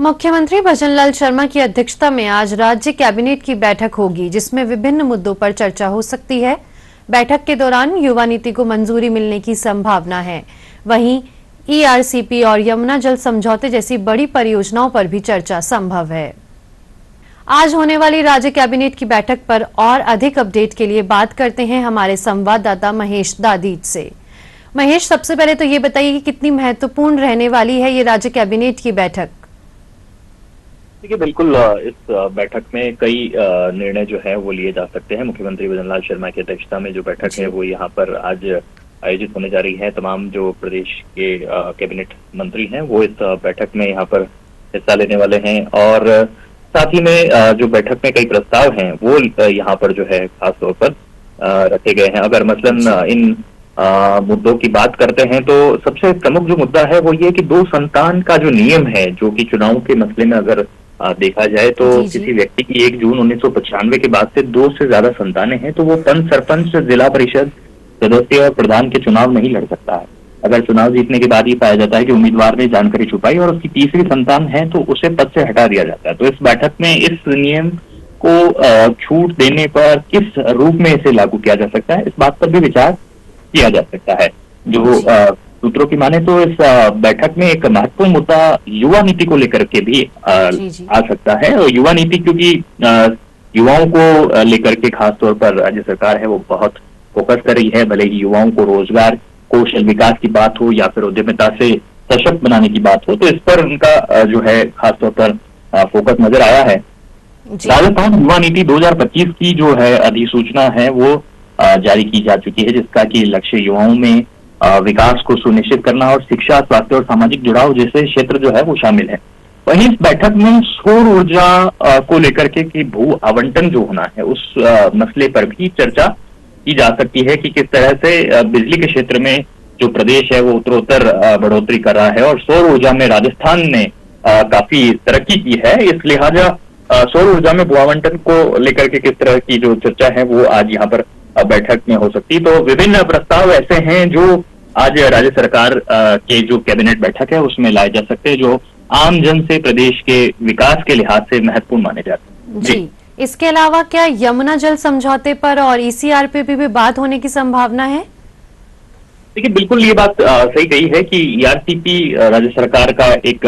मुख्यमंत्री भजनलाल शर्मा की अध्यक्षता में आज राज्य कैबिनेट की बैठक होगी, जिसमें विभिन्न मुद्दों पर चर्चा हो सकती है। बैठक के दौरान युवा नीति को मंजूरी मिलने की संभावना है। वहीं ईआरसीपी और यमुना जल समझौते जैसी बड़ी परियोजनाओं पर भी चर्चा संभव है। आज होने वाली राज्य कैबिनेट की बैठक पर और अधिक अपडेट के लिए बात करते हैं हमारे संवाददाता महेश दादीज से। महेश, सबसे पहले तो ये बताइए कि कितनी महत्वपूर्ण रहने वाली है ये राज्य कैबिनेट की बैठक? देखिए, बिल्कुल इस बैठक में कई निर्णय जो है वो लिए जा सकते हैं। मुख्यमंत्री भजनलाल शर्मा की अध्यक्षता में जो बैठक है वो यहाँ पर आज आयोजित होने जा रही है। तमाम जो प्रदेश के कैबिनेट मंत्री हैं वो इस बैठक में यहाँ पर हिस्सा लेने वाले हैं और साथ ही में जो बैठक में कई प्रस्ताव हैं वो यहाँ पर जो है खास तौर पर रखे गए हैं। अगर मसलन इन मुद्दों की बात करते हैं तो सबसे प्रमुख जो मुद्दा है वो ये कि 2 संतान का जो नियम है, जो कि चुनाव के मसले में अगर देखा जाए तो किसी व्यक्ति की 1 जून 1995 के बाद से 2 से ज्यादा संतानें हैं तो वो पंच, सरपंच, जिला परिषद सदस्य और प्रधान के चुनाव नहीं लड़ सकता है। अगर चुनाव जीतने के बाद ही पाया जाता है कि उम्मीदवार ने जानकारी छुपाई और उसकी तीसरी संतान है तो उसे पद से हटा दिया जाता है। तो इस बैठक में इस नियम को छूट देने पर किस रूप में इसे लागू किया जा सकता है, इस बात पर भी विचार किया जा सकता है। जो सूत्रों की माने तो इस बैठक में एक महत्वपूर्ण मुद्दा युवा नीति को लेकर के भी आ सकता है। और युवा नीति क्योंकि युवाओं को लेकर के खास तौर पर राज्य सरकार है वो बहुत फोकस कर रही है। भले ही युवाओं को रोजगार, कौशल विकास की बात हो या फिर उद्यमिता से सशक्त बनाने की बात हो, तो इस पर उनका जो है खास तौर पर फोकस नजर आया है। राजस्थान युवा नीति 2025 की जो है अधिसूचना है वो जारी की जा चुकी है, जिसका कि लक्ष्य युवाओं में विकास को सुनिश्चित करना और शिक्षा, स्वास्थ्य और सामाजिक जुड़ाव जैसे क्षेत्र जो है वो शामिल है। वहीं इस बैठक में सौर ऊर्जा को लेकर के कि भू आवंटन जो होना है उस मसले पर भी चर्चा की जा सकती है कि किस तरह से बिजली के क्षेत्र में जो प्रदेश है वो उत्तरोत्तर बढ़ोतरी कर रहा है और सौर ऊर्जा में राजस्थान ने काफी तरक्की की है। इस लिहाजा सौर ऊर्जा में भू आवंटन को लेकर के किस तरह की जो चर्चा है वो आज यहाँ पर बैठक में हो सकती है। तो विभिन्न प्रस्ताव ऐसे हैं जो आज राज्य सरकार के जो कैबिनेट बैठक है उसमें लाए जा सकते हैं, जो आम जन से प्रदेश के विकास के लिहाज से महत्वपूर्ण माने जाते हैं। जी, इसके अलावा क्या यमुना जल समझौते पर और ईसीआरपी पे भी बात होने की संभावना है? देखिए, बिल्कुल ये बात सही कही है कि ईआरसीपी राज्य सरकार का एक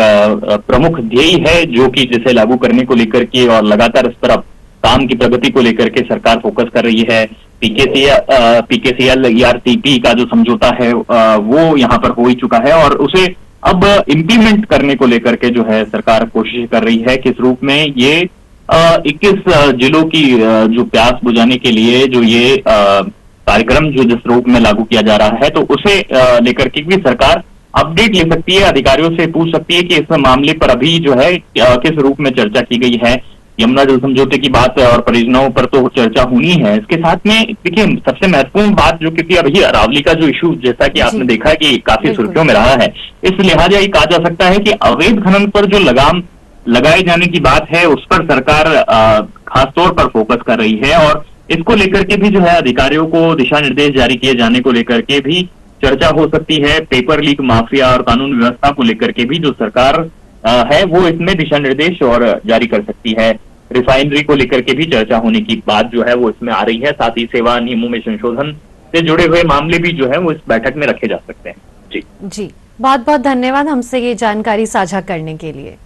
प्रमुख ध्येय है, जो कि जिसे लागू करने को लेकर के और लगातार इस पर अब काम की प्रगति को लेकर के सरकार फोकस कर रही है। पीकेसीएल ईआरसीपी का जो समझौता है वो यहाँ पर हो ही चुका है और उसे अब इम्प्लीमेंट करने को लेकर के जो है सरकार कोशिश कर रही है। किस रूप में ये 21 जिलों की जो प्यास बुझाने के लिए जो ये कार्यक्रम जो जिस रूप में लागू किया जा रहा है तो उसे लेकर के भी सरकार अपडेट ले सकती है, अधिकारियों से पूछ सकती है कि इस मामले पर अभी जो है किस रूप में चर्चा की गई है। यमुना जल समझौते की बात और परियोजनाओं पर तो चर्चा होनी है। इसके साथ में देखिए, सबसे महत्वपूर्ण बात जो क्योंकि अभी अरावली का जो इशू जैसा कि आपने देखा है कि काफी सुर्खियों में रहा है, इस लिहाजा ये कहा जा सकता है कि अवैध खनन पर जो लगाम लगाए जाने की बात है उस पर सरकार खासतौर पर फोकस कर रही है और इसको लेकर के भी जो है अधिकारियों को दिशा निर्देश जारी किए जाने को लेकर के भी चर्चा हो सकती है। पेपर लीक माफिया और कानून व्यवस्था को लेकर के भी जो सरकार है वो इसमें दिशा निर्देश और जारी कर सकती है। रिफाइनरी को लेकर के भी चर्चा होने की बात जो है वो इसमें आ रही है। साथ ही सेवा नियमों में संशोधन से जुड़े हुए मामले भी जो है वो इस बैठक में रखे जा सकते हैं। जी, बहुत बहुत धन्यवाद हमसे ये जानकारी साझा करने के लिए।